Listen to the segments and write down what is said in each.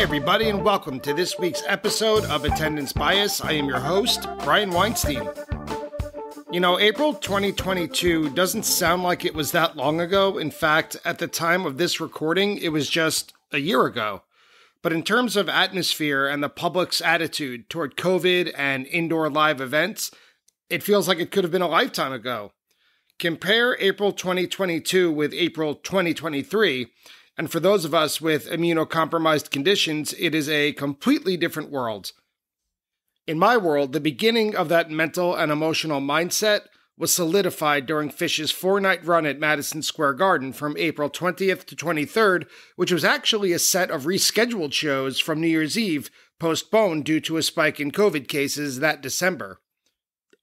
everybody, and welcome to this week's episode of Attendance Bias. I am your host, Brian Weinstein. You know, April 2022 doesn't sound like it was that long ago. In fact, at the time of this recording, it was just a year ago. But in terms of atmosphere and the public's attitude toward COVID and indoor live events, it feels like it could have been a lifetime ago. Compare April 2022 with April 2023, and for those of us with immunocompromised conditions, it is a completely different world. In my world, the beginning of that mental and emotional mindset was solidified during Phish's 4-night run at Madison Square Garden from April 20th to 23rd, which was actually a set of rescheduled shows from New Year's Eve, postponed due to a spike in COVID cases that December.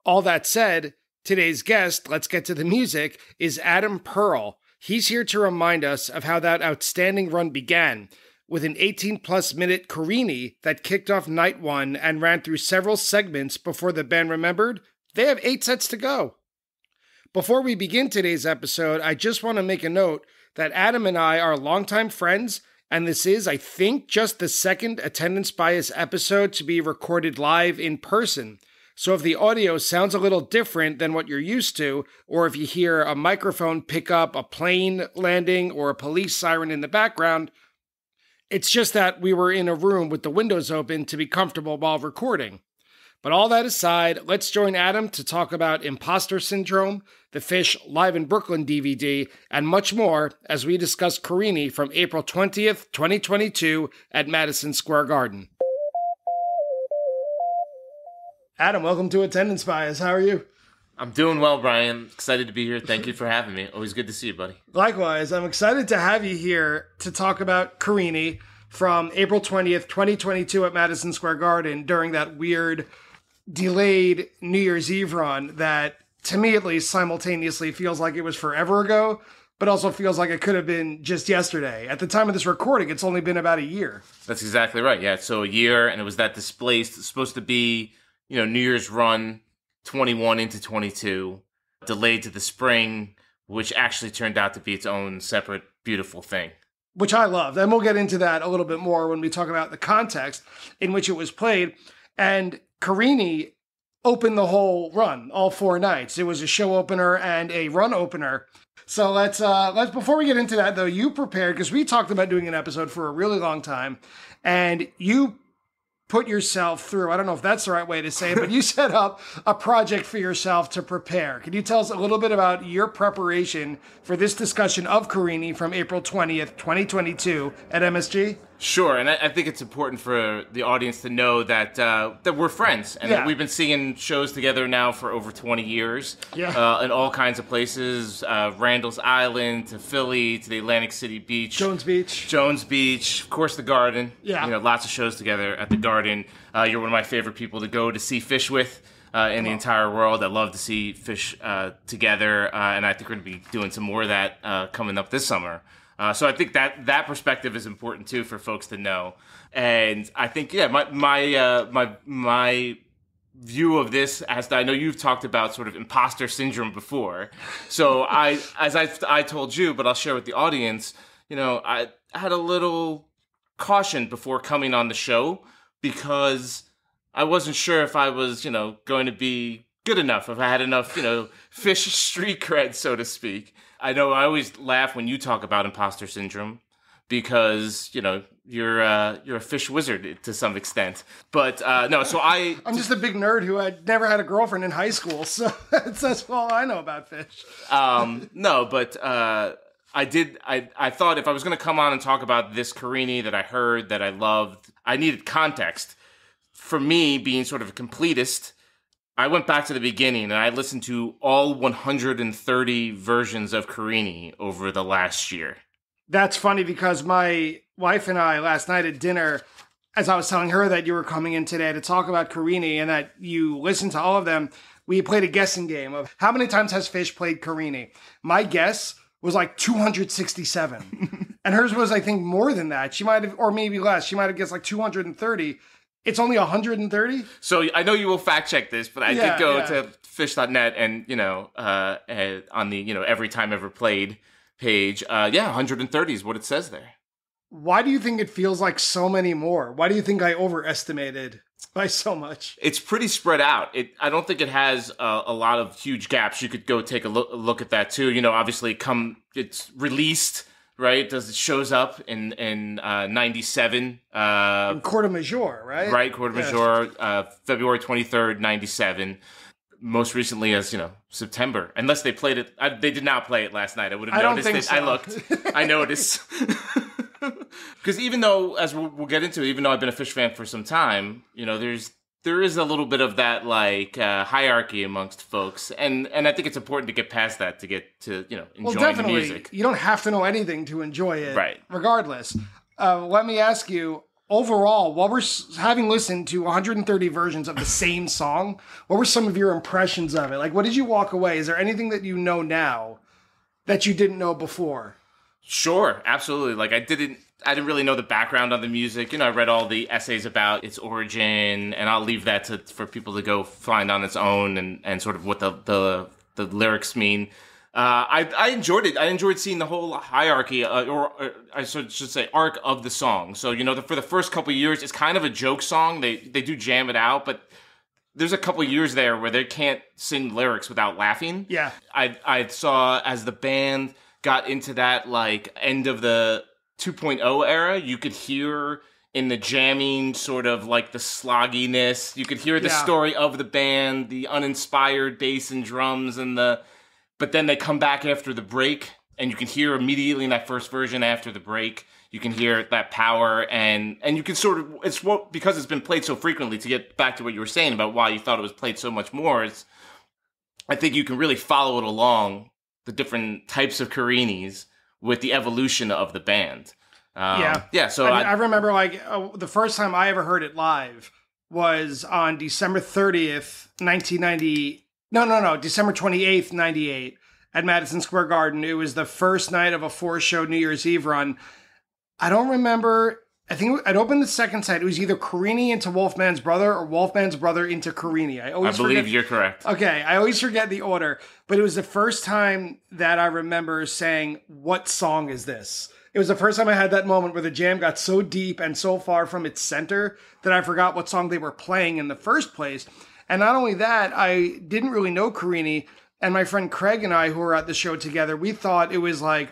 All that said, today's guest, let's get to the music, is Adam Perle. He's here to remind us of how that outstanding run began, with an 18-plus minute Carini that kicked off night one and ran through several segments before the band remembered they have 8 sets to go. Before we begin today's episode, I just want to make a note that Adam and I are longtime friends, and this is, I think, just the second Attendance Bias episode to be recorded live in person. So if the audio sounds a little different than what you're used to, or if you hear a microphone pick up a plane landing or a police siren in the background, it's just that we were in a room with the windows open to be comfortable while recording. But all that aside, let's join Adam to talk about imposter syndrome, the Phish Live in Brooklyn DVD, and much more as we discuss Carini from April 20th, 2022 at Madison Square Garden. Adam, welcome to Attendance Bias. How are you? I'm doing well, Brian. Excited to be here. Thank you for having me. Always good to see you, buddy. Likewise, I'm excited to have you here to talk about Carini from April 20th, 2022 at Madison Square Garden during that weird, delayed New Year's Eve run that, to me at least, simultaneously feels like it was forever ago, but also feels like it could have been just yesterday. At the time of this recording, it's only been about a year. That's exactly right. Yeah, so a year, and it was that displaced. It's supposed to be, New Year's run, 21 into 22, delayed to the spring, which actually turned out to be its own separate, beautiful thing. Which I loved. And we'll get into that a little bit more when we talk about the context in which it was played. And Carini opened the whole run, all 4 nights. It was a show opener and a run opener. So let's before we get into that though, you prepared, because we talked about doing an episode for a really long time, and you put yourself through, I don't know if that's the right way to say it, but you set up a project for yourself to prepare. Can you tell us a little bit about your preparation for this discussion of Carini from April 20th, 2022 at MSG? Sure, and I think it's important for the audience to know that that we're friends, and that we've been seeing shows together now for over 20 years, in all kinds of places, Randall's Island, to Philly, to the Atlantic City Beach. Jones Beach, of course the Garden. Yeah. Lots of shows together at the Garden. You're one of my favorite people to go to see Phish with in the entire world. I love to see Phish together, and I think we're going to be doing some more of that coming up this summer. So I think that perspective is important too for folks to know, and I think my view of this, as I know you've talked about sort of imposter syndrome before. So I told you, but I'll share with the audience. I had a little caution before coming on the show because I wasn't sure if I was going to be good enough, if I had enough Phish street cred, so to speak. I know I always laugh when you talk about imposter syndrome because, you're a Phish wizard to some extent. But no, so I'm just a big nerd who had never had a girlfriend in high school, so that's all I know about Phish. No, but I thought if I was going to come on and talk about this Carini that I heard, that I loved, I needed context. For me, being sort of a completist, I went back to the beginning and I listened to all 130 versions of Carini over the last year. That's funny because my wife and I last night at dinner, as I was telling her that you were coming in today to talk about Carini and that you listened to all of them, we played a guessing game of how many times has Phish played Carini. My guess was like 267. And hers was, I think, more than that. She might have, or maybe less. She might have guessed like 230. It's only 130? So I know you will fact check this, but I did go to Phish.net and, on the, Every Time Ever Played page. 130 is what it says there. Why do you think it feels like so many more? Why do you think I overestimated by so much? It's pretty spread out. I don't think it has a lot of huge gaps. You could go take a look at that too. Obviously, it's released, right? It shows up in 97. In Quarter Major, right? Right, Quarter Major, February 23rd, 97. Most recently as, September. Unless they played it. They did not play it last night. I would have noticed it. So. I looked. I noticed. Because even though, as we'll get into, even though I've been a Phish fan for some time, there is a little bit of that hierarchy amongst folks, and I think it's important to get past that to get to enjoying the music. You don't have to know anything to enjoy it, right? Regardless, let me ask you. Overall, while we're having listened to 130 versions of the same song, what were some of your impressions of it? Like, what did you walk away? Is there anything that you know now that you didn't know before? Sure, absolutely. Like I didn't really know the background on the music. I read all the essays about its origin, and I'll leave that for people to go find on its own and sort of what the lyrics mean. I enjoyed it. I enjoyed seeing the whole hierarchy, or I should say arc of the song. So, for the first couple of years, it's kind of a joke song. They do jam it out, but there's a couple of years there where they can't sing lyrics without laughing. Yeah. I saw as the band got into that end of the 2.0 era, you could hear in the jamming sort of the slogginess. You could hear the story of the band, the uninspired bass and drums but then they come back after the break, and you can hear immediately in that first version after the break, you can hear that power, and you can sort of, because it's been played so frequently, to get back to what you were saying about why you thought it was played so much more, I think you can really follow it along, the different types of Carinis, with the evolution of the band. So I remember the first time I ever heard it live was on December 30th, 1990. No, December 28th, 98 at Madison Square Garden. It was the first night of a 4-show New Year's Eve run. I don't remember. I think I'd opened the second set. It was either Carini into Wolfman's Brother or Wolfman's Brother into Carini. I believe you're correct. Okay, I always forget the order, but it was the first time that I remember saying, "What song is this?" It was the first time I had that moment where the jam got so deep and so far from its center that I forgot what song they were playing in the first place. And not only that, I didn't really know Carini, and my friend Craig and I, who were at the show together, we thought it was like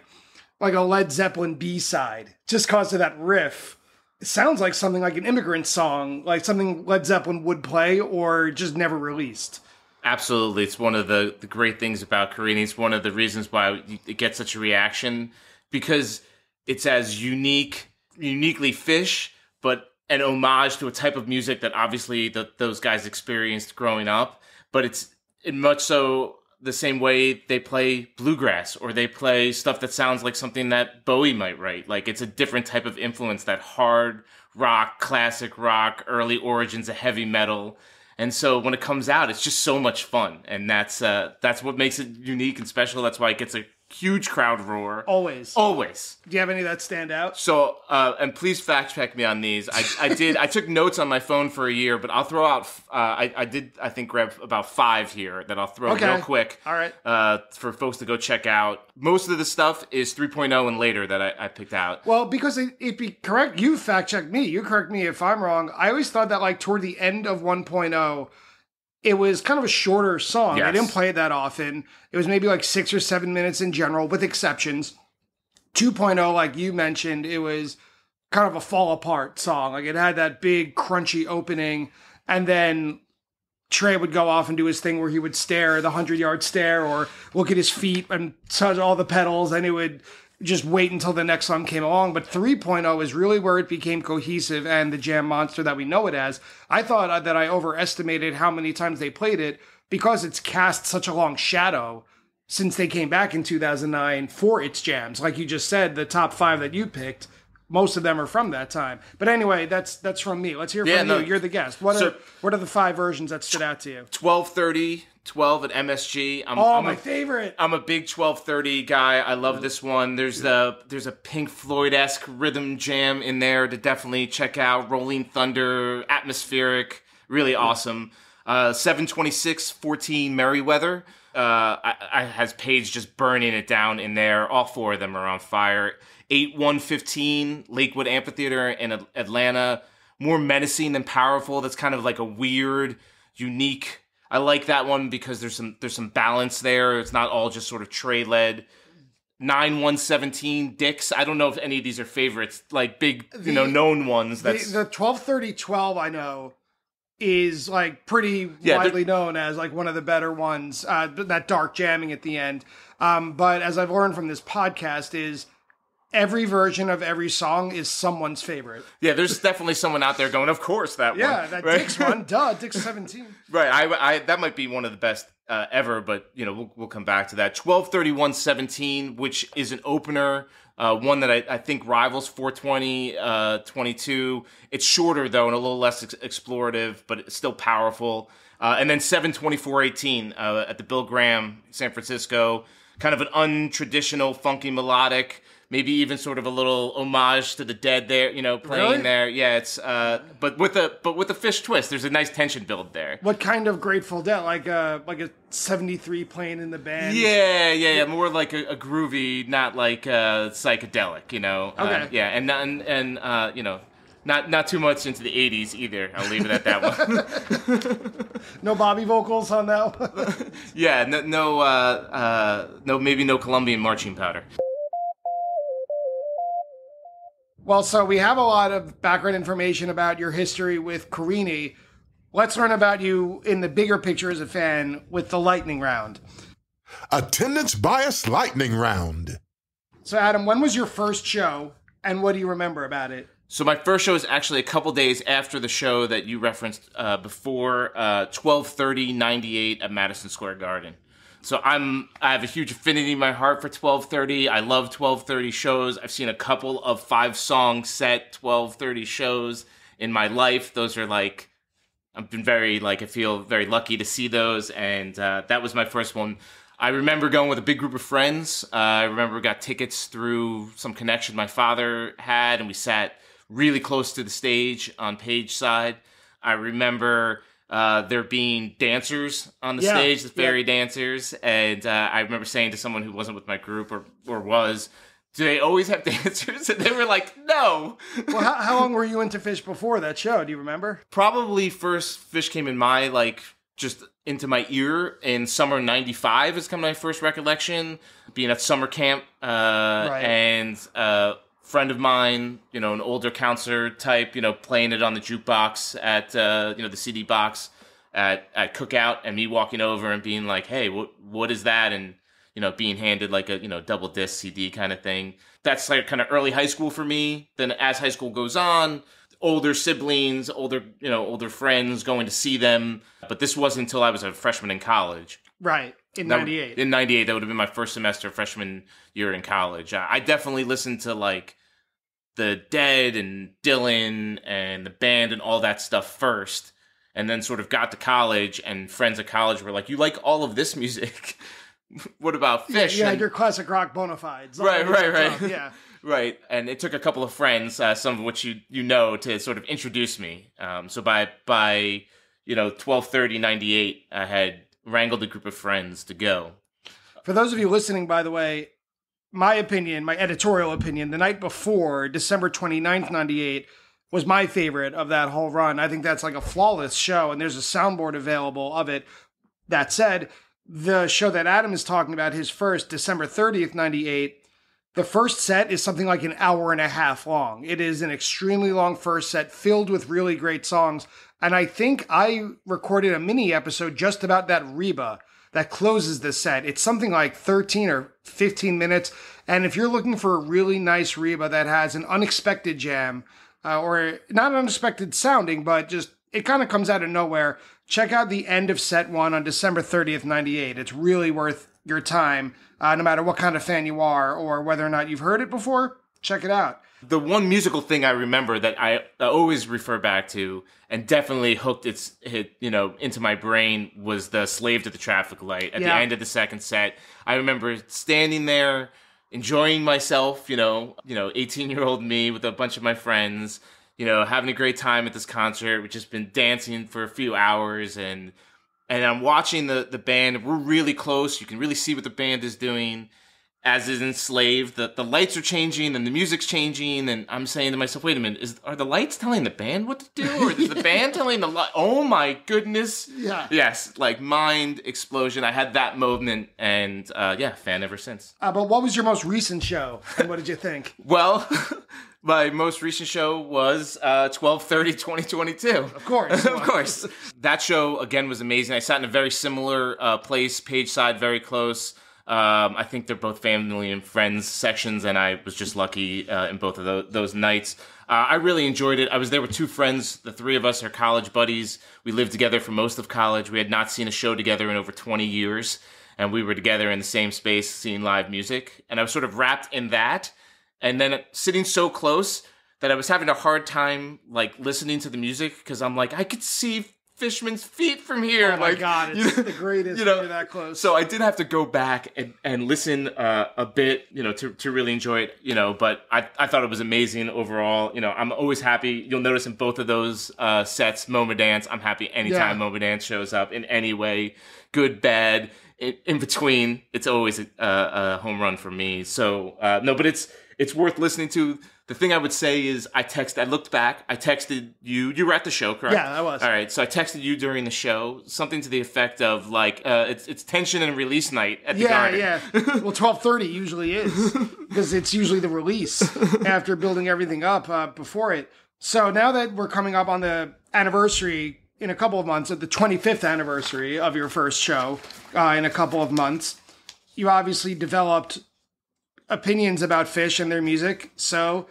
a Led Zeppelin B-side, just because of that riff. It sounds like something like an Immigrant Song, like something Led Zeppelin would play or just never released. Absolutely. It's one of the great things about Carini. It's one of the reasons why it gets such a reaction, because it's as uniquely Phish, but an homage to a type of music that obviously those guys experienced growing up, but it's in much so the same way they play bluegrass, or they play stuff that sounds like something that Bowie might write. It's a different type of influence, that hard rock, classic rock, early origins of heavy metal. And so when it comes out, it's just so much fun, and that's what makes it unique and special. That's why it gets a huge crowd roar. Always. Do you have any that stand out? So, and please fact check me on these. I took notes on my phone for a year, but I'll throw out, I think grab about 5 here that I'll throw real quick. All right. For folks to go check out. Most of the stuff is 3.0 and later that I picked out. Well, because it be correct, you fact check me. You correct me if I'm wrong. I always thought that toward the end of 1.0, it was kind of a shorter song. Yes. I didn't play it that often. It was maybe 6 or 7 minutes in general, with exceptions. 2.0, like you mentioned, it was kind of a fall apart song. It had that big crunchy opening, and then Trey would go off and do his thing where he would stare, the 100-yard stare, or look at his feet and touch all the pedals, and it would just wait until the next song came along. But 3.0 is really where it became cohesive and the jam monster that we know it as. I thought that I overestimated how many times they played it, because it's cast such a long shadow since they came back in 2009 for its jams. Like you just said, the top 5 that you picked, most of them are from that time. But anyway, that's from me. Let's hear from you. You're the guest. What are the 5 versions that stood out to you? 12:30, 12 at MSG. I'm my favorite. I'm a big 12:30 guy. I love this one. There's a Pink Floyd-esque rhythm jam in there to definitely check out. Rolling Thunder, atmospheric, really awesome. 7:26, 14 Merryweather. I has Page just burning it down in there. All four of them are on fire. 8-1-15, Lakewood Amphitheater in Atlanta. More menacing than powerful. That's kind of like a weird, unique. I like that one because there's some balance there. It's not all just sort of Trey led. 9-1-17, Dix. I don't know if any of these are favorites, like big, known ones. That's the 12-30-12. I know is like pretty widely known as like one of the better ones. That dark jamming at the end. But as I've learned from this podcast, is every version of every song is someone's favorite. Yeah, there's definitely someone out there going, of course, that one. Yeah, that right? Dix one, duh, Dix 17. Right, I that might be one of the best ever, but, we'll come back to that. 12-31-17, which is an opener, one that I think rivals 420-22. It's shorter, though, and a little less explorative, but it's still powerful. And then 7-24-18 at the Bill Graham, San Francisco. Kind of an untraditional, funky melodic. Maybe even sort of a little homage to the Dead there, playing really? There. Yeah, it's but with a Phish twist. There's a nice tension build there. What kind of Grateful Dead? Like a 73 playing in the band? Yeah. More like a groovy, not like psychedelic. Okay. And not too much into the 80s either. I'll leave it at that one. No Bobby vocals on that one. Yeah. No. Maybe no Colombian marching powder. Well, so we have a lot of background information about your history with Carini. Let's learn about you in the bigger picture as a fan with the lightning round. Attendance bias lightning round. So, Adam, when was your first show, and what do you remember about it? So my first show is actually a couple days after the show that you referenced before, 12/30/98 at Madison Square Garden. So I have a huge affinity in my heart for 12:30. I love 12:30 shows. I've seen a couple of 5-song set 12:30 shows in my life. Those are I've been I feel very lucky to see those. And that was my first one. I remember going with a big group of friends. I remember we got tickets through some connection my father had, and we sat really close to the stage on Page side. I remember there being dancers on the stage, the fairy dancers, and I remember saying to someone who wasn't with my group or was, do they always have dancers? And they were like, no. Well, how long were you into Phish before that show? Do you remember? Probably first Phish came in my, just into my ear in summer 95 is kind of my first recollection, being at summer camp, right. And friend of mine, an older counselor type, playing it on the jukebox at, the CD box at Cookout, and me walking over and being like, hey, what is that? And, being handed a, double disc CD kind of thing. That's kind of early high school for me. Then as high school goes on, older siblings, older friends, going to see them. But this wasn't until I was a freshman in college. Right. In 98. In 98, that would have been my first semester freshman year in college. I definitely listened to the Dead and Dylan and the band and all that stuff first, and then sort of got to college, and friends at college were like, you like all of this music? What about Phish? Yeah, your classic rock bona fides. Right. Yeah. Right. And it took a couple of friends, some of which you know, to sort of introduce me. So by 12/30/98, I had wrangled a group of friends to go. For those of you listening, by the way, my editorial opinion, the night before, December 29th, 98, was my favorite of that whole run. I think that's a flawless show, and there's a soundboard available of it. That said, the show that Adam is talking about, his first, December 30th, 98, the first set is something like an hour and a half long. It is an extremely long first set filled with really great songs, and I think I recorded a mini episode just about that Reba that closes the set. It's something like 13 or 15 minutes. And if you're looking for a really nice Reba that has an unexpected jam, or not unexpected sounding, but just it kind of comes out of nowhere, check out the end of set 1 on December 30th, 98. It's really worth your time, no matter what kind of fan you are or whether or not you've heard it before. Check it out. The one musical thing I remember that I always refer back to and definitely hooked into my brain was the Slave to the Traffic Light at the end of the second set. I remember standing there, enjoying myself, 18-year-old me with a bunch of my friends, having a great time at this concert. We've just been dancing for a few hours, and and I'm watching the band. We're really close. You can really see what the band is doing. As is Enslaved, the lights are changing and the music's changing, and I'm saying to myself, wait a minute, are the lights telling the band what to do, or is the band telling the light? Oh my goodness. Yeah. Yes, like mind explosion. I had that moment, and fan ever since. But what was your most recent show, and what did you think? Well, my most recent show was 12/30/2022. Of course. Of course. That show, again, was amazing. I sat in a very similar place, page side, very close. I think they're both family and friends sections, and I was just lucky in both of those nights. I really enjoyed it. I was there with two friends. The three of us are college buddies. We lived together for most of college. We had not seen a show together in over 20 years, and we were together in the same space seeing live music. And I was sort of wrapped in that, and then sitting so close that I was having a hard time like listening to the music because I'm like, I could see Fishman's feet from here. Oh my God, it's the greatest when you're that close. So I did have to go back and listen a bit, to really enjoy it, but I thought it was amazing overall. I'm always happy. You'll notice in both of those sets, Momo Dance, I'm happy anytime Momo Dance shows up in any way, good, bad, in between. It's always a home run for me. So, no, but it's worth listening to. The thing I would say is I looked back, I texted you. You were at the show, correct? Yeah, I was. All right, so I texted you during the show, something to the effect of, like, it's tension and release night at the Garden. Yeah. Well, 12:30 usually is, because it's usually the release after building everything up before it. So now that we're coming up on the anniversary in a couple of months, at the 25th anniversary of your first show in a couple of months, you obviously developed opinions about Phish and their music. So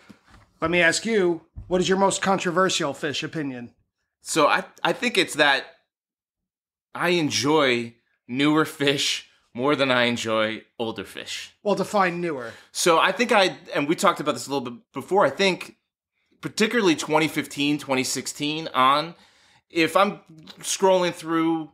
let me ask you, what is your most controversial Phish opinion? So I think it's that I enjoy newer Phish more than I enjoy older Phish. Well, define newer. So I think and we talked about this a little bit before, I think particularly 2015, 2016 on, if I'm scrolling through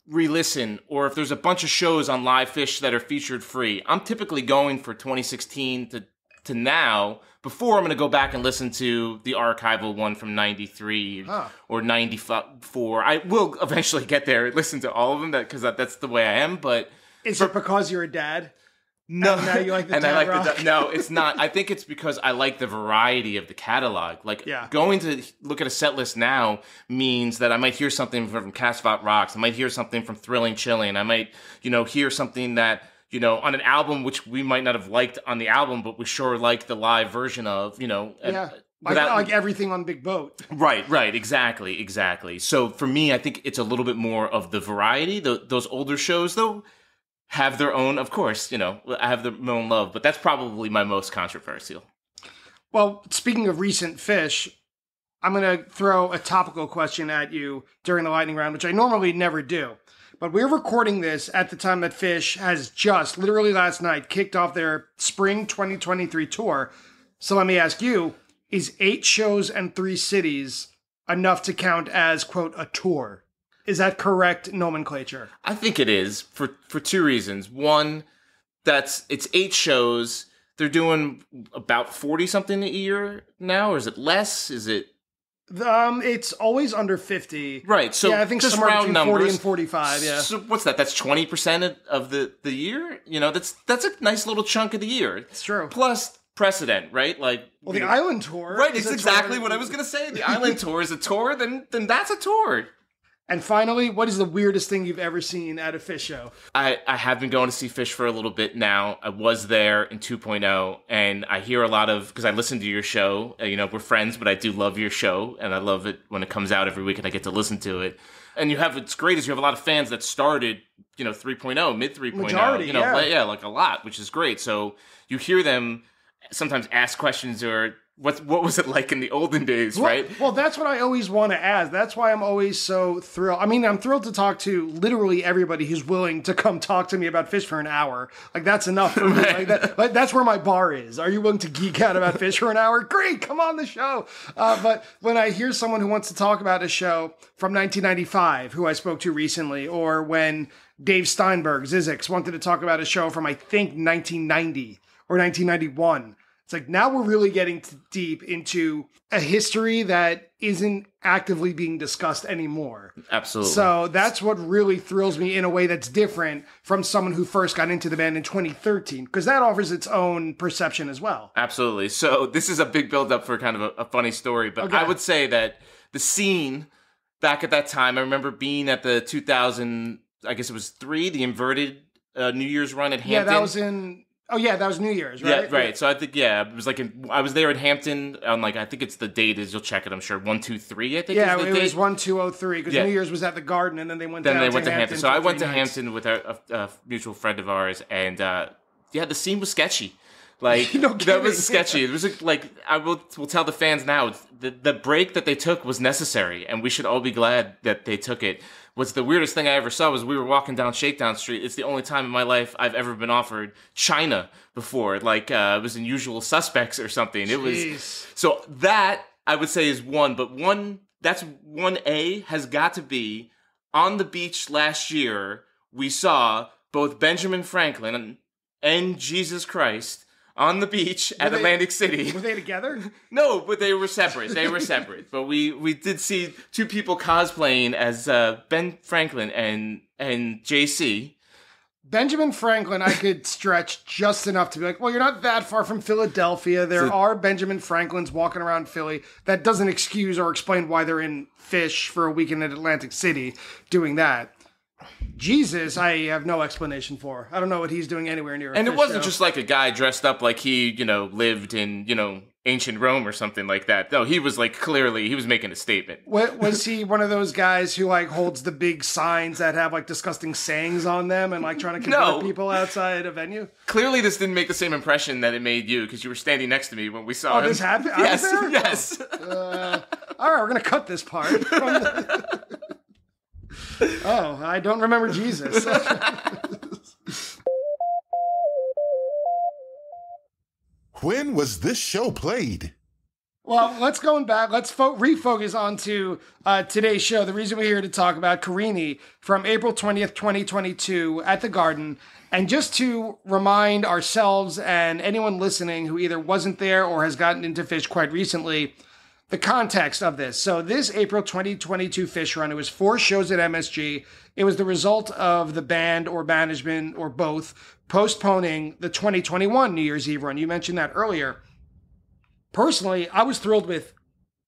re-listen, or if there's a bunch of shows on Live Phish that are featured free, I'm typically going for 2016 to now, before I'm going to go back and listen to the archival one from 93 or 94. I will eventually get there and listen to all of them, because that's the way I am, but... Is it because you're a dad? No, and now you like the and dad I like rock? No, it's not. I think it's because I like the variety of the catalog. Like, going to look at a set list now means that I might hear something from Casvat Rocks. I might hear something from Thrilling Chilling. I might, hear something that, on an album which we might not have liked on the album, but we sure like the live version of, like everything on Big Boat. Right, exactly. So for me, I think it's a little bit more of the variety. Those older shows, though, have their own, of course, I have their own love, but that's probably my most controversial. Well, speaking of recent Phish, I'm going to throw a topical question at you during the lightning round, which I normally never do. But we're recording this at the time that Phish has just, literally last night, kicked off their spring 2023 tour. So let me ask you, is 8 shows and 3 cities enough to count as, quote, a tour? Is that correct nomenclature? I think it is for 2 reasons. One, it's 8 shows. They're doing about 40 something a year now, or is it less? Is it? It's always under 50. Right. So I think just somewhere round between numbers. 40 and 45. Yeah. So what's that? That's 20% of the year. That's a nice little chunk of the year. It's true. Plus precedent, right? Like, well, the Island Tour. Right. It's exactly what I was going to say. The Island Tour is a tour. Then that's a tour. And finally, what is the weirdest thing you've ever seen at a Phish show? I have been going to see Phish for a little bit now. I was there in 2.0, and I hear a lot of, because I listen to your show, we're friends, but I do love your show, and I love it when it comes out every week and I get to listen to it. And what's great is you have a lot of fans that started, 3.0, mid 3.0. Majority, like a lot, which is great. So you hear them sometimes ask questions or, what was it like in the olden days, right? Well, that's what I always want to ask. That's why I'm always so thrilled. I mean, I'm thrilled to talk to literally everybody who's willing to come talk to me about Phish for an hour. Like, that's enough for me. Like, that's where my bar is. Are you willing to geek out about Phish for an hour? Great, come on the show. But when I hear someone who wants to talk about a show from 1995, who I spoke to recently, or when Dave Steinberg, Zizix, wanted to talk about a show from, I think, 1990 or 1991, It's like now we're really getting deep into a history that isn't actively being discussed anymore. Absolutely. So that's what really thrills me in a way that's different from someone who first got into the band in 2013, because that offers its own perception as well. Absolutely. So this is a big build-up for kind of a funny story, but I would say that the scene back at that time, I remember being at the 2000, I guess it was 3, the inverted New Year's run at Hampton. Yeah, that was in... Oh, yeah, that was New Year's, right? Yeah, right. So I think, it was like, I was there at Hampton on, like, I think it's the date is, you'll check it, I'm sure, 123, I think is the date. Yeah, it was 1203, because New Year's was at the Garden, and then they went to Hampton. So I went to Hampton with a mutual friend of ours, and, the scene was sketchy. Like, that was sketchy. It was like I will tell the fans now, the break that they took was necessary, and we should all be glad that they took it. What's the weirdest thing I ever saw was we were walking down Shakedown Street. It's the only time in my life I've ever been offered China before. Like, it was in Usual Suspects or something. It was, so that I would say is one, but that's 1A has got to be on the beach last year. We saw both Benjamin Franklin and Jesus Christ on the beach at Atlantic City. Were they together? No, but they were separate. But we did see two people cosplaying as Ben Franklin and JC. Benjamin Franklin, I could stretch just enough to be like, well, you're not that far from Philadelphia. There are Benjamin Franklins walking around Philly. That doesn't excuse or explain why they're in Phish for a weekend at Atlantic City doing that. Jesus, I have no explanation for. I don't know what he's doing anywhere near a And Phish it wasn't show. just like a guy dressed up like he, lived in, ancient Rome or something like that. No, he was like, clearly, he was making a statement. Was he one of those guys who like holds the big signs that have like disgusting sayings on them and like trying to convert people outside a venue? Clearly this didn't make the same impression that it made you, because you were standing next to me when we saw him. Oh, this happened? Yes. All right, we're going to cut this part. Oh, I don't remember Jesus. When was this show played? Well, let's refocus on to today's show. The reason we're here to talk about Carini from April 20th, 2022 at the Garden. And just to remind ourselves and anyone listening who either wasn't there or has gotten into Phish quite recently, the context of this. So this April 2022 Phish run, it was 4 shows at MSG. It was the result of the band or management or both postponing the 2021 New Year's Eve run. You mentioned that earlier. Personally, I was thrilled with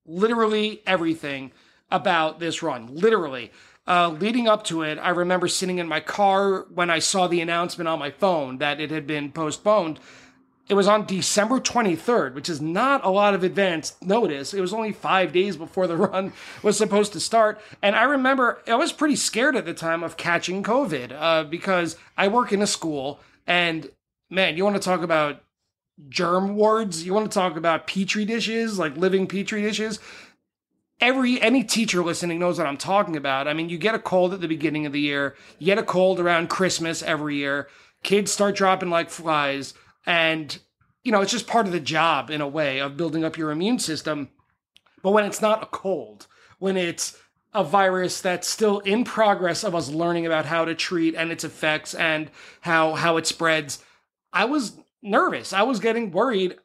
literally everything about this run. Literally. Leading up to it, I remember sitting in my car when I saw the announcement on my phone that it had been postponed. It was on December 23rd, which is not a lot of advance notice. It was only 5 days before the run was supposed to start. And I remember I was pretty scared at the time of catching COVID because I work in a school. And man, you want to talk about germ wards? You want to talk about petri dishes, like living petri dishes? Any teacher listening knows what I'm talking about. I mean, you get a cold at the beginning of the year. You get a cold around Christmas every year. Kids start dropping like flies. And, it's just part of the job in a way of building up your immune system. But when it's not a cold, when it's a virus that's still in progress of us learning about how to treat and its effects and how it spreads, I was nervous. I was getting worried.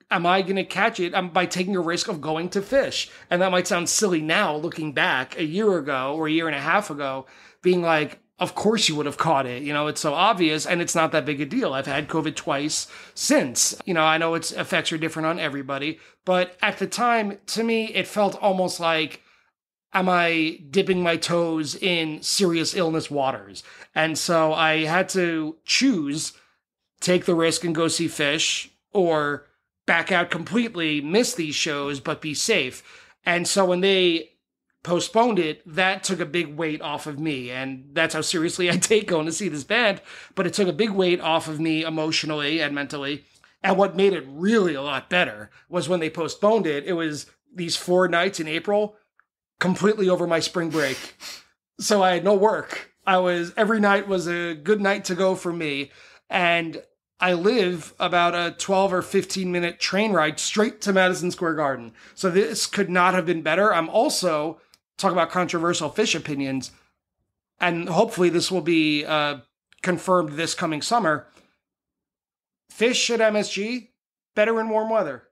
Am I going to catch it by taking a risk of going to Phish? And that might sound silly now, looking back a year ago or a year and a half ago, being like, of course you would have caught it. It's so obvious and it's not that big a deal. I've had COVID twice since. I know its effects are different on everybody, but at the time, to me, it felt almost like, am I dipping my toes in serious illness waters? And so I had to choose, take the risk and go see Phish, or back out completely, miss these shows, but be safe. And so when they postponed it, that took a big weight off of me. And that's how seriously I take going to see this band. But it took a big weight off of me emotionally and mentally. And what made it really a lot better was when they postponed it, it was these 4 nights in April, completely over my spring break. So I had no work. Every night was a good night to go for me. And I live about a 12 or 15 minute train ride straight to Madison Square Garden. So this could not have been better. I'm also, talk about controversial Phish opinions, and hopefully this will be confirmed this coming summer. Phish at MSG, better in warm weather.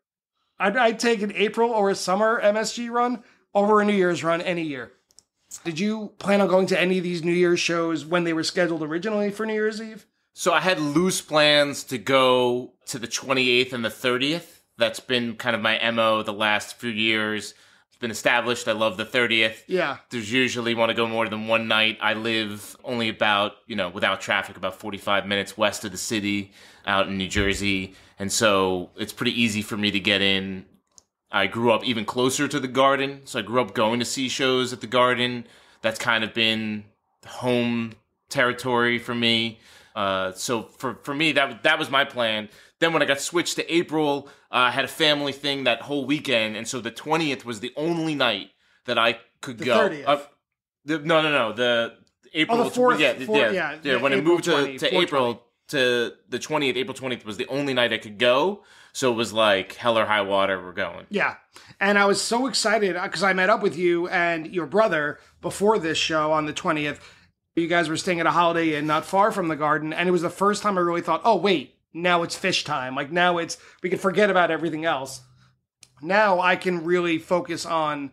I'd take an April or a summer MSG run over a New Year's run any year. Did you plan on going to any of these New Year's shows when they were scheduled originally for New Year's Eve? So I had loose plans to go to the 28th and the 30th. That's been kind of my MO the last few years. It's been established. I love the 30th. Yeah. There's usually want to go more than one night. I live only about, without traffic, about 45 minutes west of the city out in New Jersey. And so it's pretty easy for me to get in. I grew up even closer to the Garden. So I grew up going to see shows at the Garden. That's kind of been home territory for me. So for me, that was my plan. Then when I got switched to April, I had a family thing that whole weekend. And so the 20th was the only night that I could go. The 30th. No. The April. Oh, the 4th. Yeah. When it moved to April to the 20th, April 20th was the only night I could go. So it was like hell or high water, we're going. Yeah. And I was so excited because I met up with you and your brother before this show on the 20th. You guys were staying at a Holiday Inn not far from the Garden. And it was the first time I really thought, oh, wait, now it's Phish time. Like now we can forget about everything else. Now I can really focus on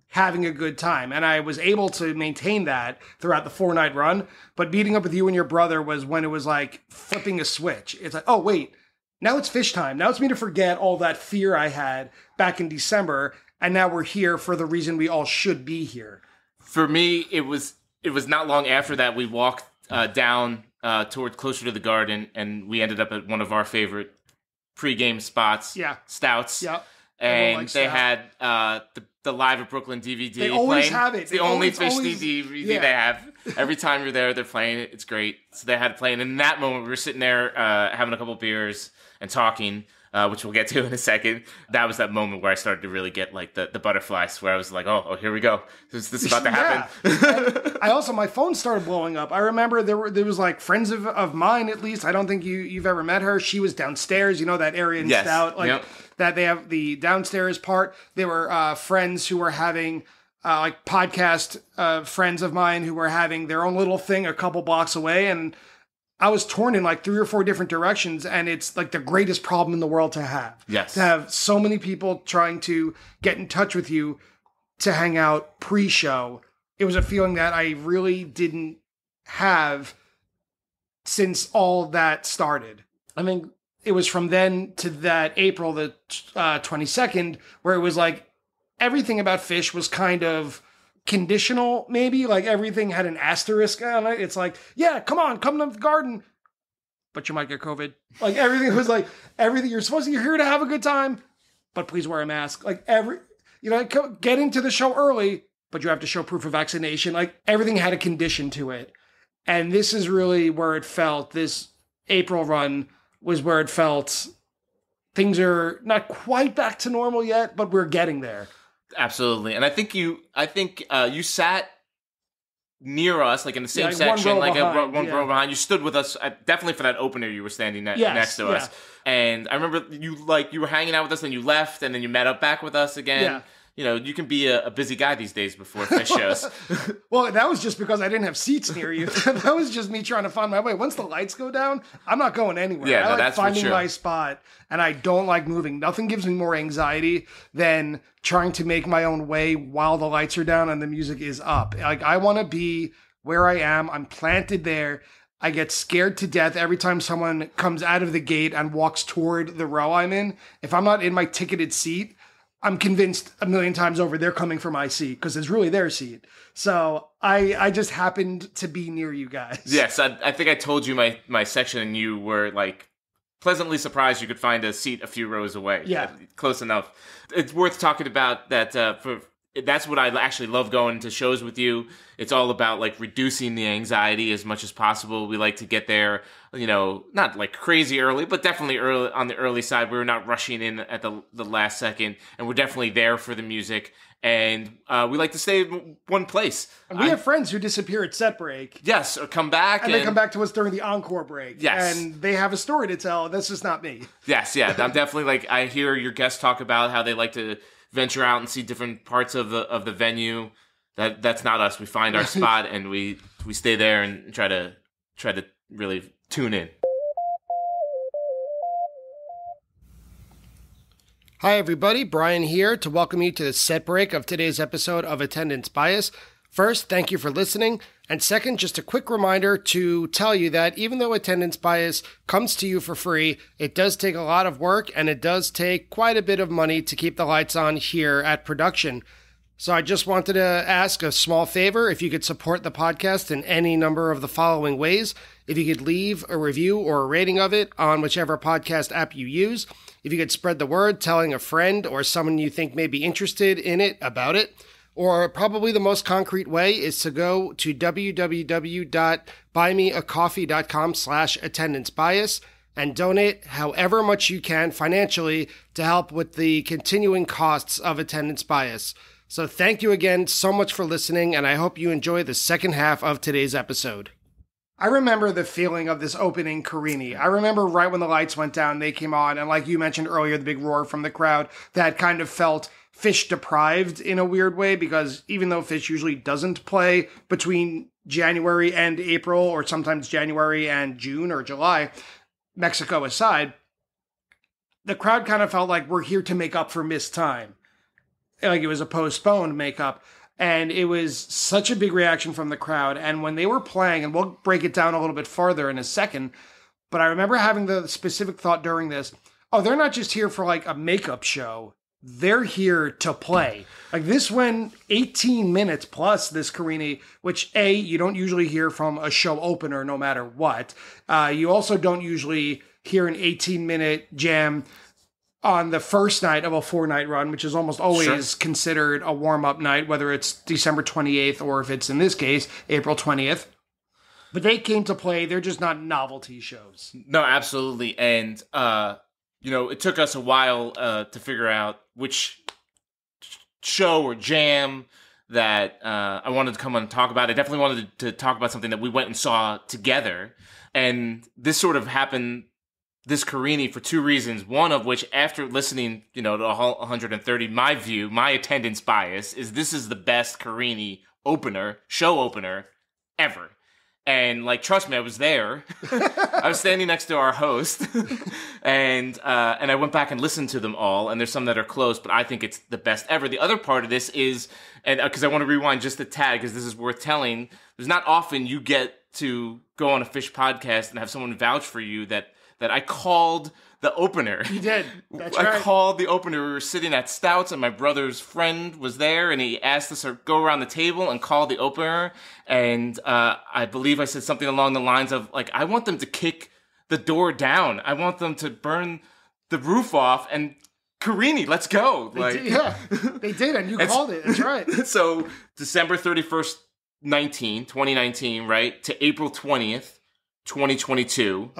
having a good time. And I was able to maintain that throughout the 4-night run. But meeting up with you and your brother was when it was like flipping a switch. It's like, oh, wait, now it's Phish time. Now it's me to forget all that fear I had back in December. And now we're here for the reason we all should be here. For me, it was not long after that we walked down toward closer to the Garden, and we ended up at one of our favorite pregame spots. Yeah, Stouts. Yeah, and they had the Live at Brooklyn DVD. They always playing. have it. It's the only Phish DVD they have. Every time you're there, they're playing it. It's great. So they had it playing. And in that moment, we were sitting there having a couple beers and talking. Which we'll get to in a second. That was that moment where I started to really get like the butterflies, where I was like, oh, here we go. This is about to happen. My phone started blowing up. I remember there was like friends of mine, at least. I don't think you've ever met her. She was downstairs, that area in Stout, that they have the downstairs part. There were friends who were having like podcast friends of mine who were having their own little thing a couple blocks away, and I was torn in like 3 or 4 different directions, and it's like the greatest problem in the world to have. Yes. To have so many people trying to get in touch with you to hang out pre-show. It was a feeling that I really didn't have since all that started. I mean, it was from then to that April the 22nd, where it was like everything about Phish was kind of conditional, maybe, like everything had an asterisk on it. It's like, yeah, come to the Garden, but you might get COVID. Like everything was like everything you're here to have a good time, but please wear a mask. Like get into the show early, but you have to show proof of vaccination. Like everything had a condition to it. And this is really where it felt, this April run was where it felt things are not quite back to normal yet, but we're getting there. Absolutely. And I think you sat near us, like in the same section, one row behind. You stood with us, definitely for that opener. You were standing next to us. And I remember you were hanging out with us, and you left, and then you met up back with us again. Yeah. You can be a busy guy these days before Phish shows. Well, that was just because I didn't have seats near you. That was just me trying to find my way. Once the lights go down, I'm not going anywhere. Yeah, I like that's finding for sure. my spot, and I don't like moving. Nothing gives me more anxiety than trying to make my own way while the lights are down and the music is up. Like, I want to be where I am. I'm planted there. I get scared to death every time someone comes out of the gate and walks toward the row I'm in. If I'm not in my ticketed seat, I'm convinced a million times over they're coming for my seat because it's really their seat. So I just happened to be near you guys. Yes, I think I told you my section, and you were like pleasantly surprised you could find a seat a few rows away. Yeah. Close enough. It's worth talking about that. That's what I actually love going to shows with you. It's all about like reducing the anxiety as much as possible. We like to get there, not like crazy early, but definitely early on the early side. We're not rushing in at the last second, and we're definitely there for the music. And we like to stay in one place. And we have friends who disappear at set break. Yes, or come back. And they come back to us during the encore break. Yes. And they have a story to tell. That's just not me. Yes, yeah. I'm definitely like, I hear your guests talk about how they like to venture out and see different parts of the venue. That's not us. We find our spot and we stay there and try to really tune in. Hi, everybody. Brian here to welcome you to the set break of today's episode of Attendance Bias. First, thank you for listening. And second, just a quick reminder to tell you that even though Attendance Bias comes to you for free, it does take a lot of work and it does take quite a bit of money to keep the lights on here at production. So I just wanted to ask a small favor if you could support the podcast in any number of the following ways. If you could leave a review or a rating of it on whichever podcast app you use. If you could spread the word, telling a friend or someone you think may be interested in it about it. Or probably the most concrete way is to go to www.buymeacoffee.com/attendancebias and donate however much you can financially to help with the continuing costs of Attendance Bias. So thank you again so much for listening, and I hope you enjoy the second half of today's episode. I remember the feeling of this opening Carini. I remember right when the lights went down, they came on, and like you mentioned earlier, the big roar from the crowd that kind of felt Phish deprived in a weird way, because even though Phish usually doesn't play between January and April, or sometimes January and June or July, Mexico aside, the crowd kind of felt like we're here to make up for missed time. Like it was a postponed makeup. And it was such a big reaction from the crowd. And when they were playing, and we'll break it down a little bit further in a second, but I remember having the specific thought during this, oh, they're not just here for like a makeup show. They're here to play. Like this went 18 minutes plus this Carini, which A, you don't usually hear from a show opener no matter what. You also don't usually hear an 18-minute jam on the first night of a 4-night run, which is almost always considered a warm-up night, whether it's December 28th or if it's, in this case, April 20th. But they came to play. They're just not novelty shows. No, absolutely. And, it took us a while to figure out which show or jam that I wanted to come on and talk about. I definitely wanted to talk about something that we went and saw together. And this sort of happened, this Carini, for two reasons. One of which, after listening, to all 130, my view, my attendance bias, is this is the best Carini show opener ever. And trust me, I was there. I was standing next to our host, and I went back and listened to them all. And there's some that are close, but I think it's the best ever. The other part of this is, and because I want to rewind just a tad, because this is worth telling. There's not often you get to go on a Phish podcast and have someone vouch for you that I called the opener. You did. That's right. I called the opener. We were sitting at Stouts, and my brother's friend was there, and he asked us to go around the table and call the opener. And I believe I said something along the lines of, I want them to kick the door down. I want them to burn the roof off. And Carini, let's go. They did, and you called it. That's right. So December 31st, 2019, right, to April 20th. 2022.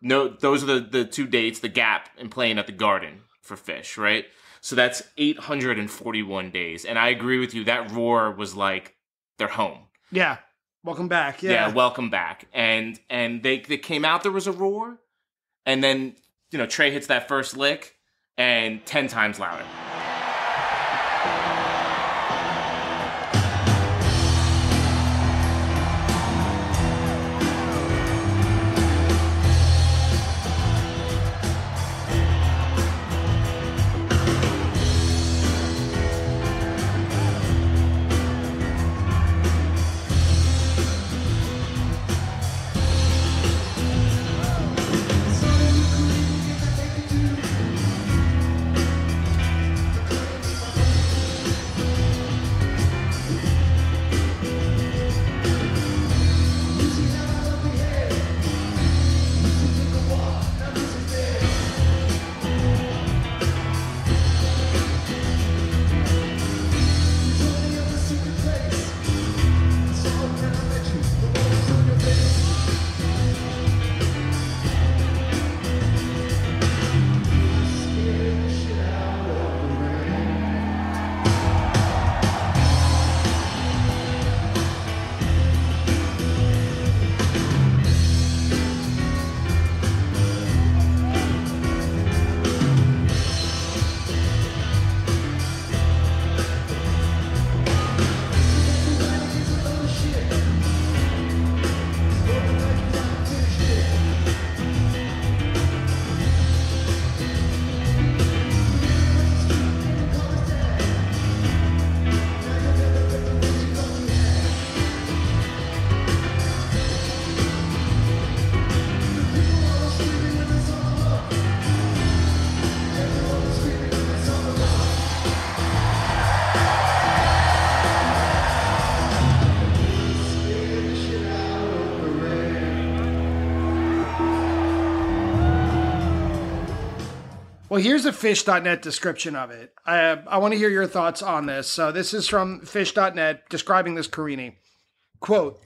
No, those are the two dates, the gap in playing at the Garden for Phish, right? So that's 841 days. And I agree with you, that roar was like they're home. Yeah. Welcome back. Yeah, welcome back. And they came out, there was a roar, and then, Trey hits that first lick, and 10 times louder. Well, here's a Phish.net description of it. I want to hear your thoughts on this. So this is from Phish.net describing this Carini. Quote,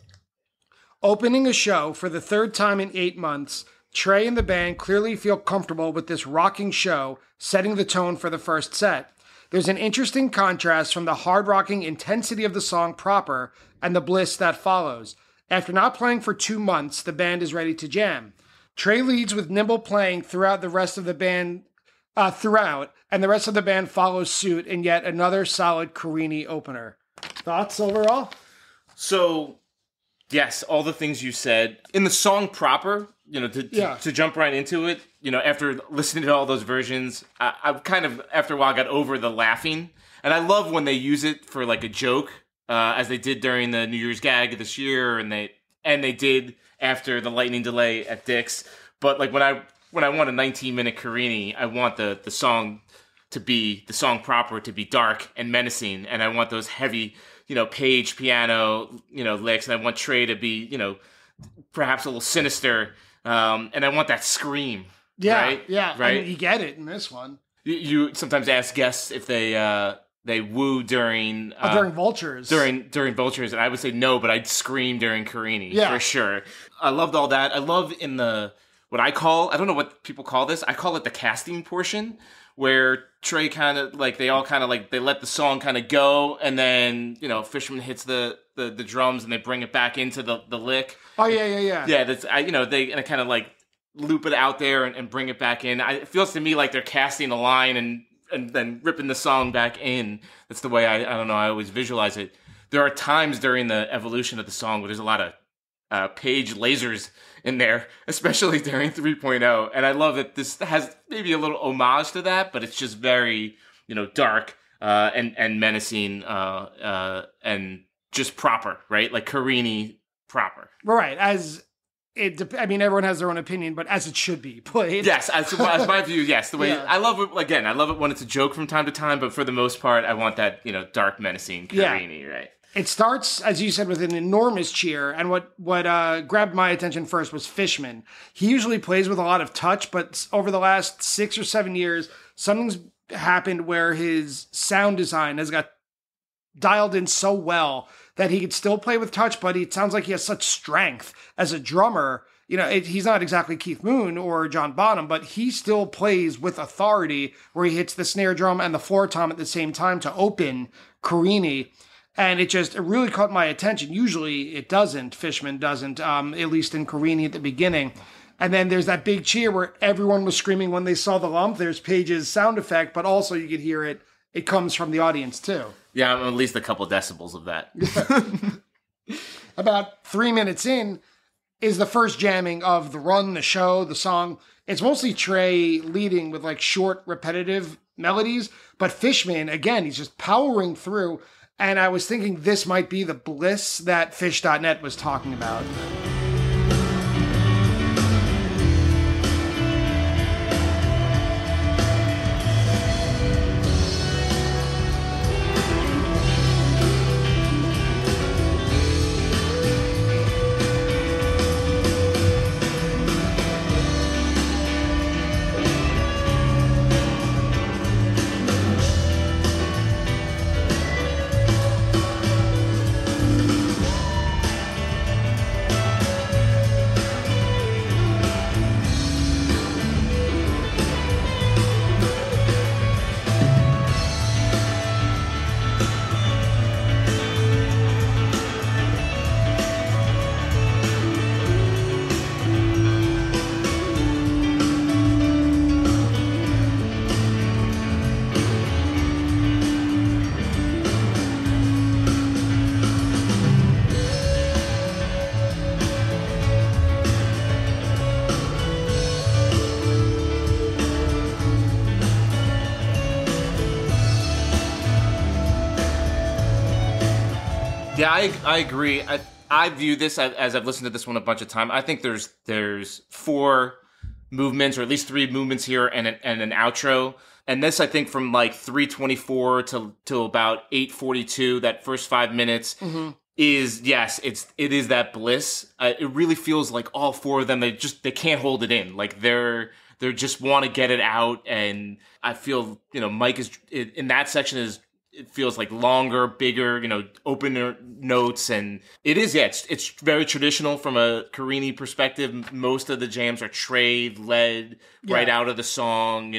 opening a show for the third time in 8 months, Trey and the band clearly feel comfortable with this rocking show, setting the tone for the first set. There's an interesting contrast from the hard-rocking intensity of the song proper and the bliss that follows. After not playing for 2 months, the band is ready to jam. Trey leads with nimble playing throughout, and the rest of the band follows suit in yet another solid Carini opener. Thoughts overall? So, yes, all the things you said. In the song proper, to jump right into it, after listening to all those versions, I kind of, after a while, got over the laughing. And I love when they use it for like a joke, as they did during the New Year's gag this year, and they did after the lightning delay at Dick's. But like when I want a 19-minute Carini, I want the song proper to be dark and menacing, and I want those heavy, Page piano, licks, and I want Trey to be, perhaps a little sinister, and I want that scream. Yeah, right? Yeah, right. I mean, you get it in this one. You sometimes ask guests if they woo during during Vultures. During Vultures, and I would say no, but I'd scream during Carini for sure. I loved all that. I love in the what I don't know what people call this. I call it the casting portion, where Trey kind of like they let the song kind of go, and then Fishman hits the drums and they bring it back into the lick. Oh yeah. Yeah, that's they kind of like loop it out there and bring it back in. It feels to me like they're casting a line and then ripping the song back in. That's the way I don't know. I always visualize it. There are times during the evolution of the song where there's a lot of Page lasers in there, especially during 3.0. And I love that this has maybe a little homage to that, but it's just very, dark and menacing and just proper, right? Like Carini proper. Right. Everyone has their own opinion, but as it should be played. Yes, as my view, yes. The way I love it, again, I love it when it's a joke from time to time, but for the most part, I want that, dark, menacing Carini, right? It starts, as you said, with an enormous cheer, and what grabbed my attention first was Fishman. He usually plays with a lot of touch, but over the last 6 or 7 years, something's happened where his sound design has got dialed in so well that he could still play with touch, but it sounds like he has such strength as a drummer. He's not exactly Keith Moon or John Bonham, but he still plays with authority where he hits the snare drum and the floor tom at the same time to open Carini. And it really caught my attention. Usually it doesn't. Fishman doesn't, at least in Carini at the beginning. And then there's that big cheer where everyone was screaming when they saw the lump. There's Page's sound effect, but also you could hear it. It comes from the audience too. Yeah, at least a couple decibels of that. About 3 minutes in is the first jamming of the run, the show, the song. It's mostly Trey leading with like short, repetitive melodies. But Fishman, again, he's just powering through. And I was thinking this might be the bliss that Phish.net was talking about. Yeah, I agree. I view this as I've listened to this one a bunch of times. I think there's 4 movements, or at least 3 movements here, and an outro. And this, I think, from like 3:24 till about 8:42, that first 5 minutes is it is that bliss. It really feels like all 4 of them they can't hold it in. Like they're They just want to get it out. And I feel, Mike is in that section it feels like longer, bigger, opener notes. And it is, it's very traditional from a Carini perspective. Most of the jams are Trey led right out of the song,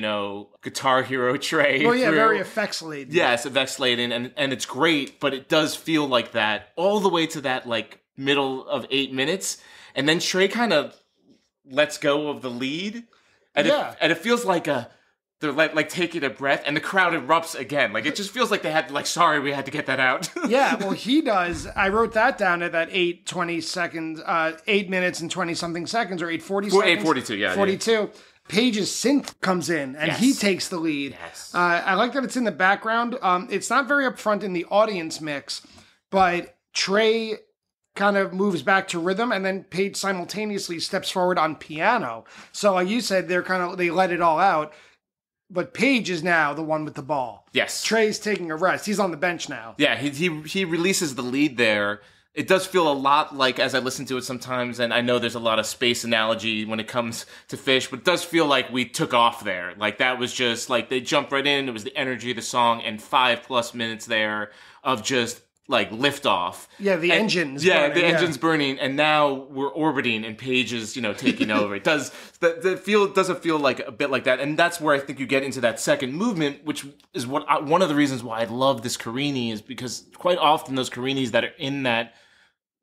Guitar Hero Trey. Well, yeah, very effects laden. Yes, effects laden. And it's great, but it does feel like that all the way to that like middle of 8 minutes. And then Trey kind of lets go of the lead. And it feels like they're like taking a breath, and the crowd erupts again. Like, it just feels like they had sorry, we had to get that out. Yeah, well, he does. I wrote that down at that 8:20 seconds, 8 minutes and 20 something seconds, or 8:40 seconds. 8:42, yeah. 42. Yeah. Page's synth comes in, and he takes the lead. Yes. I like that it's in the background. It's not very upfront in the audience mix, but Trey kind of moves back to rhythm, and then Page simultaneously steps forward on piano. So like you said, they let it all out. But Page is now the one with the ball. Yes. Trey's taking a rest. He's on the bench now. Yeah, he releases the lead there. It does feel a lot like, as I listen to it sometimes, and I know there's a lot of space analogy when it comes to Phish, but it does feel like we took off there. Like, that was just, like, they jumped right in. It was the energy of the song, and 5+ minutes there of just, like, liftoff. Yeah, the engine's burning. Yeah, the engine's burning, and now we're orbiting, and Page is, taking over. It doesn't feel like a bit like that, and that's where I think you get into that second movement, which is one of the reasons why I love this Carini, is because quite often those Carinis that are in that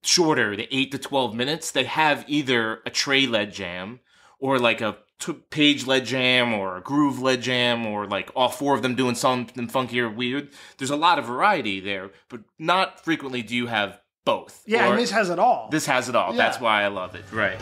shorter, the 8 to 12 minutes, they have either a Trey-led jam, or like a Page-led jam, or a groove-led jam, or like all four of them doing something funky or weird. There's a lot of variety there, but not frequently do you have both. Yeah, and this has it all. This has it all. Yeah. That's why I love it. Right.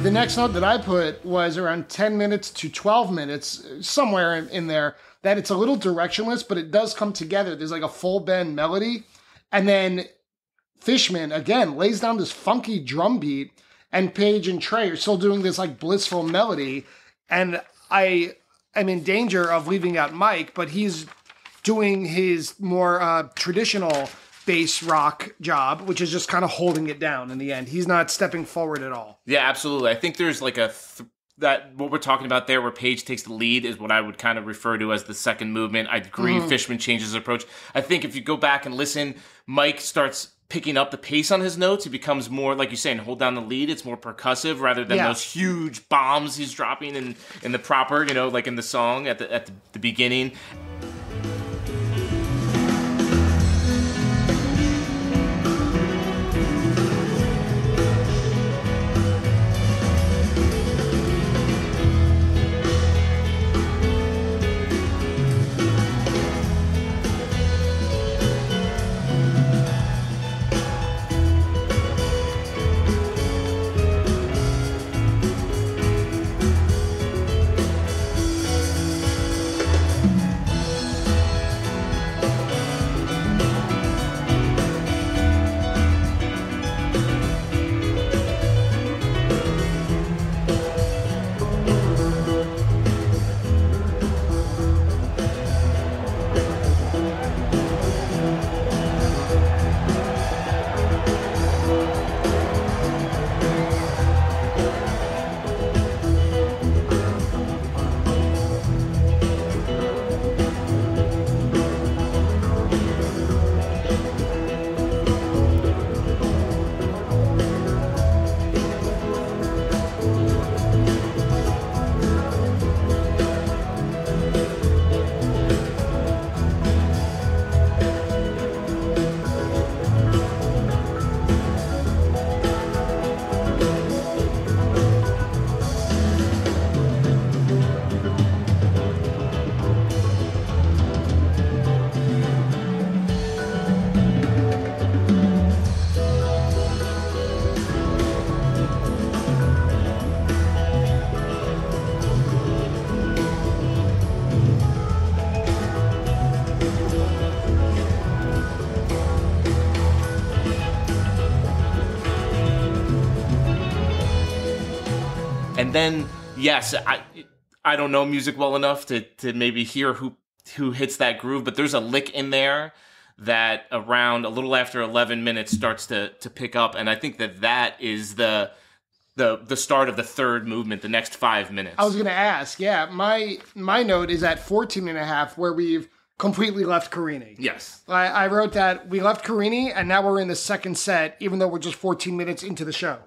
The next note that I put was around 10 minutes to 12 minutes, somewhere in there, that it's a little directionless, but it does come together. There's like a full bend melody. And then Fishman, again, lays down this funky drum beat, and Page and Trey are still doing this like blissful melody. And I am in danger of leaving out Mike, but he's doing his more traditional bass rock job, which is just kind of holding it down in the end. He's not stepping forward at all. Yeah, absolutely. I think there's like that what we're talking about there, where Page takes the lead, is what I would kind of refer to as the second movement. I agree. Fishman changes his approach. I think if you go back and listen, Mike starts picking up the pace on his notes. He becomes more, like you're saying, hold down the lead. It's more percussive rather than those huge bombs he's dropping in the proper, like in the song at the beginning. And then, yes, I don't know music well enough to maybe hear who hits that groove, but there's a lick in there that around a little after 11 minutes starts to pick up, and I think that is the start of the third movement, the next 5 minutes. I was going to ask, yeah, my note is at 14 and a half, where we've completely left Carini. Yes. I wrote that we left Carini, and now we're in the second set, even though we're just 14 minutes into the show.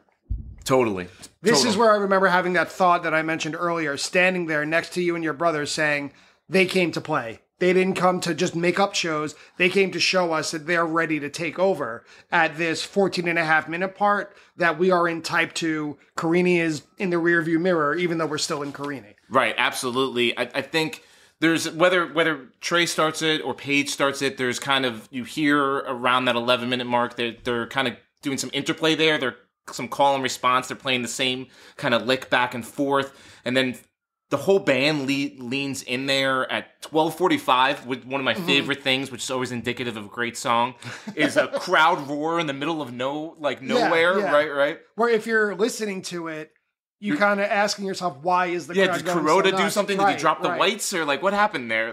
Totally. This is where I remember having that thought that I mentioned earlier, standing there next to you and your brother saying, they came to play. They didn't come to just make up shows. They came to show us that they're ready to take over at this 14 and a half minute part that we are in type 2. Carini is in the rearview mirror, even though we're still in Carini. Right, absolutely. I think there's, whether Trey starts it or Paige starts it, there's kind of, you hear around that 11-minute mark, they're kind of doing some interplay there. They're some call and response. They're playing the same kind of lick back and forth. And then the whole band leans in there at 12:45 with one of my favorite things, which is always indicative of a great song, is a crowd roar in the middle of nowhere, yeah. Right? Where if you're listening to it, you're kind of asking yourself, why is the crowd did going Kuroda so do nuts? something? Did he drop the whites? Or what happened there?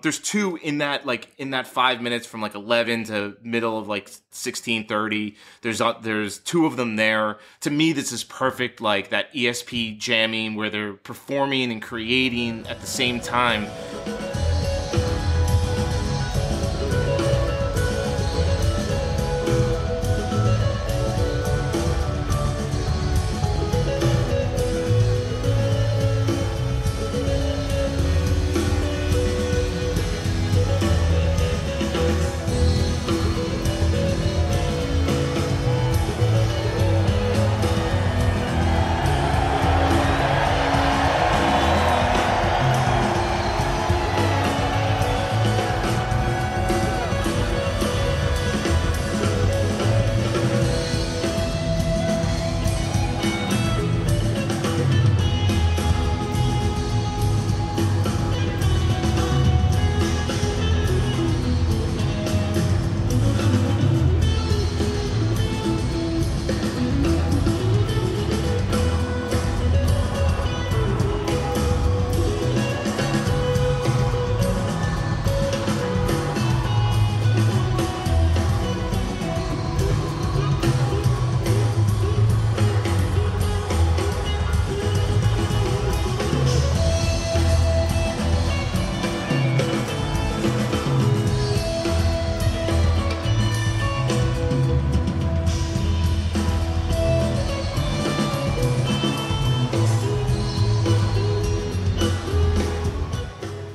There's two in that 5 minutes from 11 to middle of 16:30. There's two of them there. To me, this is perfect, that ESP jamming where they're performing and creating at the same time.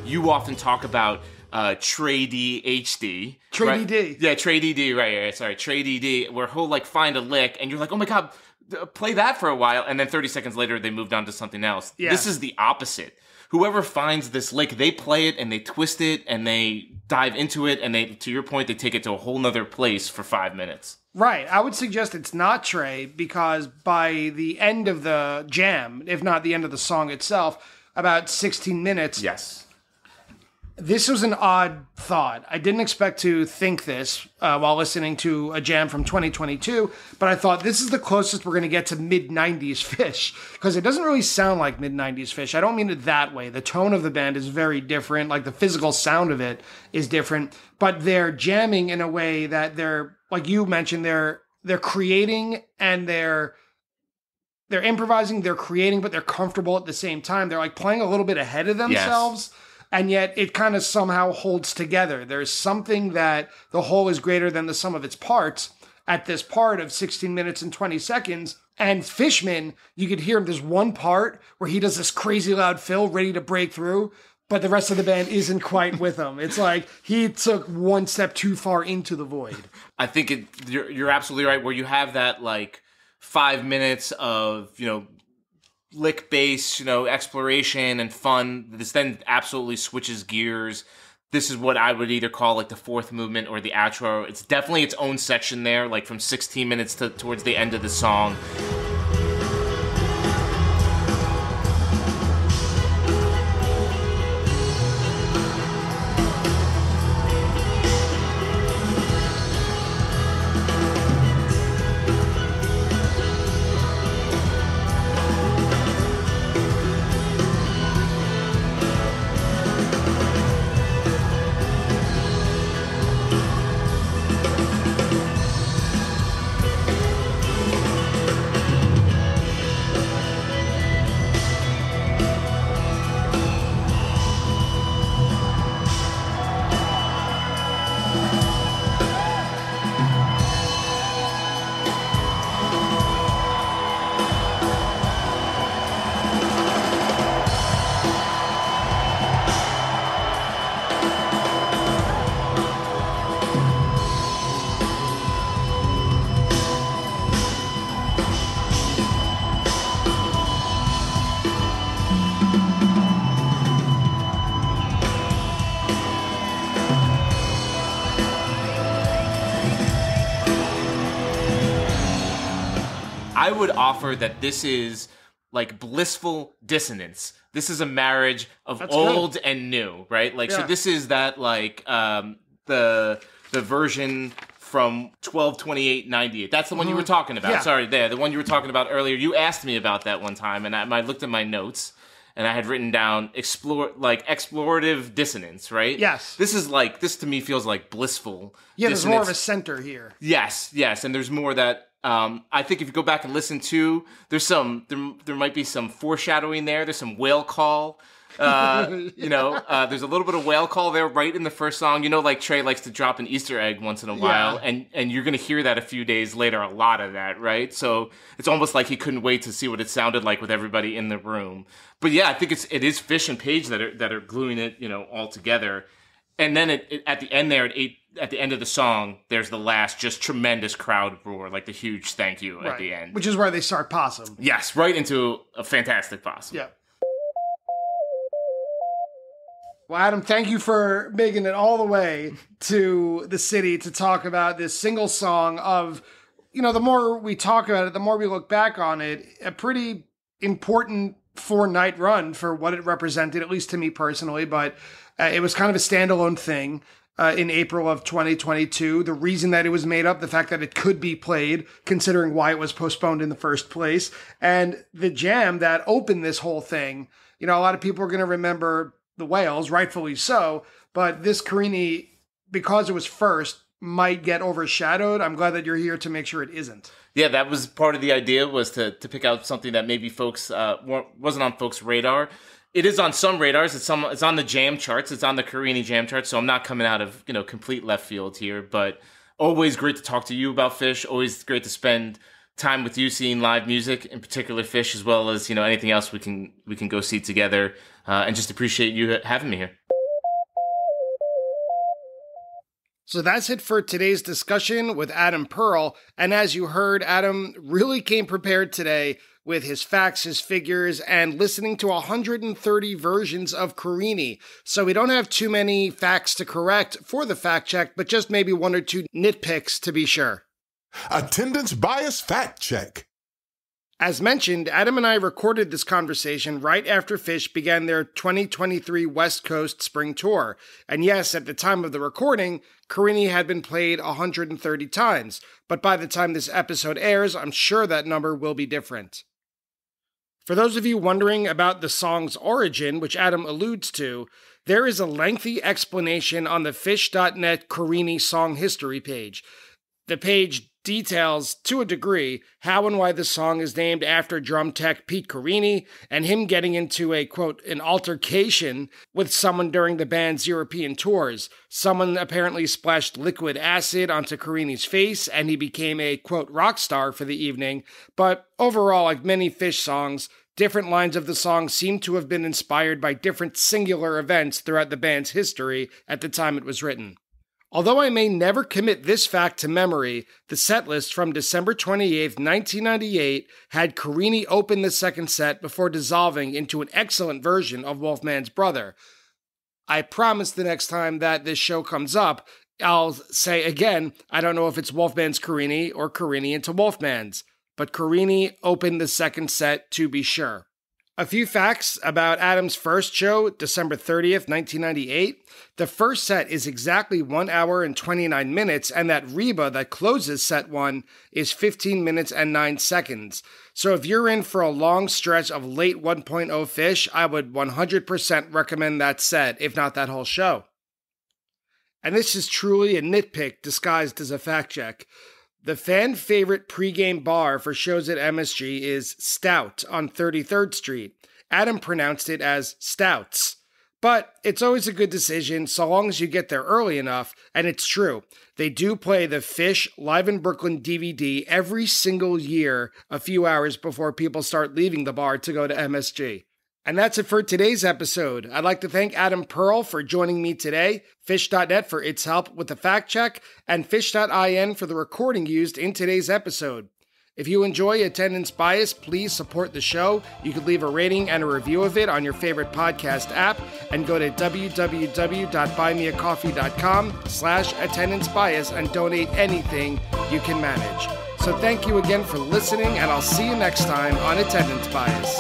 You often talk about Trey D HD. Trey right? DD. Yeah, Trey DD, right, sorry. Trey DD, where he'll find a lick and you're like, oh my God, play that for a while. And then 30 seconds later, they moved on to something else. Yeah. This is the opposite. Whoever finds this lick, they play it and they twist it and they dive into it. And they, to your point, they take it to a whole nother place for 5 minutes. Right. I would suggest it's not Trey because by the end of the jam, if not the end of the song itself, about 16 minutes. Yes. This was an odd thought. I didn't expect to think this while listening to a jam from 2022, but I thought this is the closest we're going to get to mid-90s Phish, because it doesn't really sound like mid-90s Phish. I don't mean it that way. The tone of the band is very different, the physical sound of it is different, but they're jamming in a way that they're, like you mentioned, they're creating and they're improvising, they're creating, but they're comfortable at the same time. They're playing a little bit ahead of themselves. Yes. And yet it kind of somehow holds together. There's something that the whole is greater than the sum of its parts at this part of 16 minutes and 20 seconds. And Fishman, you could hear him. There's one part where he does this crazy loud fill ready to break through, but the rest of the band isn't quite with him. It's like he took one step too far into the void. I think you're absolutely right, where you have that 5 minutes of, lick bass, exploration and fun. This then absolutely switches gears. This is what I would either call the fourth movement or the outro. It's definitely its own section there, from 16 minutes towards the end of the song. I would offer that this is like blissful dissonance. This is a marriage of old and new, right? Like, so this is that, like, the version from 12/28/98. That's the one you were talking about. Sorry, the one you were talking about earlier. You asked me about that one time, and I looked at my notes, and I had written down explorative dissonance, right? Yes. This to me feels like blissful. Yeah, dissonance. there's more of a center here. Yes, and there's more that I think if you go back and listen to, there might be some foreshadowing there. There's some whale call. There's a little bit of whale call there right in the first song. You know, like Trey likes to drop an Easter egg once in a while, and you're going to hear that a few days later, a lot of that, right? So it's almost like he couldn't wait to see what it sounded like with everybody in the room. But yeah, I think it is Phish and Page that are gluing it, all together. And then at the end there, at the end of the song, there's the last just tremendous crowd roar, like the huge thank you at the end. Which is where they start Possum. Yes, right into a fantastic Possum. Yeah. Well, Adam, thank you for making it all the way to the city to talk about this single song of, the more we talk about it, the more we look back on it, a pretty important 4-night run for what it represented, at least to me personally, but it was kind of a standalone thing in April of 2022. The reason that it was made up, the fact that it could be played, considering why it was postponed in the first place, and the jam that opened this whole thing. A lot of people are going to remember the Whales, rightfully so, but this Carini, because it was first, might get overshadowed. I'm glad that you're here to make sure it isn't. Yeah, that was part of the idea, was to pick out something that maybe folks wasn't on folks' radar. It is on some radars. It's on the jam charts. It's on the Carini jam charts. So I'm not coming out of complete left field here. But always great to talk to you about Phish. Always great to spend time with you seeing live music, in particular Phish, as well as anything else we can go see together. And just appreciate you having me here. So that's it for today's discussion with Adam Perle. And as you heard, Adam really came prepared today with his facts, his figures, and listening to 130 versions of Carini. So we don't have too many facts to correct for the fact check, but just maybe one or two nitpicks to be sure. Attendance bias fact check. As mentioned, Adam and I recorded this conversation right after Phish began their 2023 West Coast spring tour. And yes, at the time of the recording, Carini had been played 130 times. But by the time this episode airs, I'm sure that number will be different. For those of you wondering about the song's origin, which Adam alludes to, there is a lengthy explanation on the Phish.net Carini song history page. The page details, to a degree, how and why the song is named after drum tech Pete Carini and him getting into a, quote, an altercation with someone during the band's European tours. Someone apparently splashed liquid acid onto Carini's face and he became a, quote, rock star for the evening. But overall, like many Phish songs, different lines of the song seem to have been inspired by different singular events throughout the band's history at the time it was written. Although I may never commit this fact to memory, the setlist from December 28, 1998 had Carini open the second set before dissolving into an excellent version of Wolfman's Brother. I promise the next time that this show comes up, I'll say again, I don't know if it's Wolfman's Carini or Carini into Wolfman's, but Carini opened the second set to be sure. A few facts about Adam's first show, December 30th, 1998. The first set is exactly 1 hour and 29 minutes, and that Reba that closes set 1 is 15 minutes and 9 seconds. So if you're in for a long stretch of late 1.0 Phish, I would 100% recommend that set, if not that whole show. And this is truly a nitpick disguised as a fact check. The fan-favorite pregame bar for shows at MSG is Stout on 33rd Street. Adam pronounced it as Stouts. But it's always a good decision so long as you get there early enough, and it's true. They do play the Phish Live in Brooklyn DVD every single year a few hours before people start leaving the bar to go to MSG. And that's it for today's episode. I'd like to thank Adam Perle for joining me today, Phish.net for its help with the fact check, and Phish.in for the recording used in today's episode. If you enjoy Attendance Bias, please support the show. You could leave a rating and a review of it on your favorite podcast app and go to www.buymeacoffee.com/attendancebias and donate anything you can manage. So thank you again for listening, and I'll see you next time on Attendance Bias.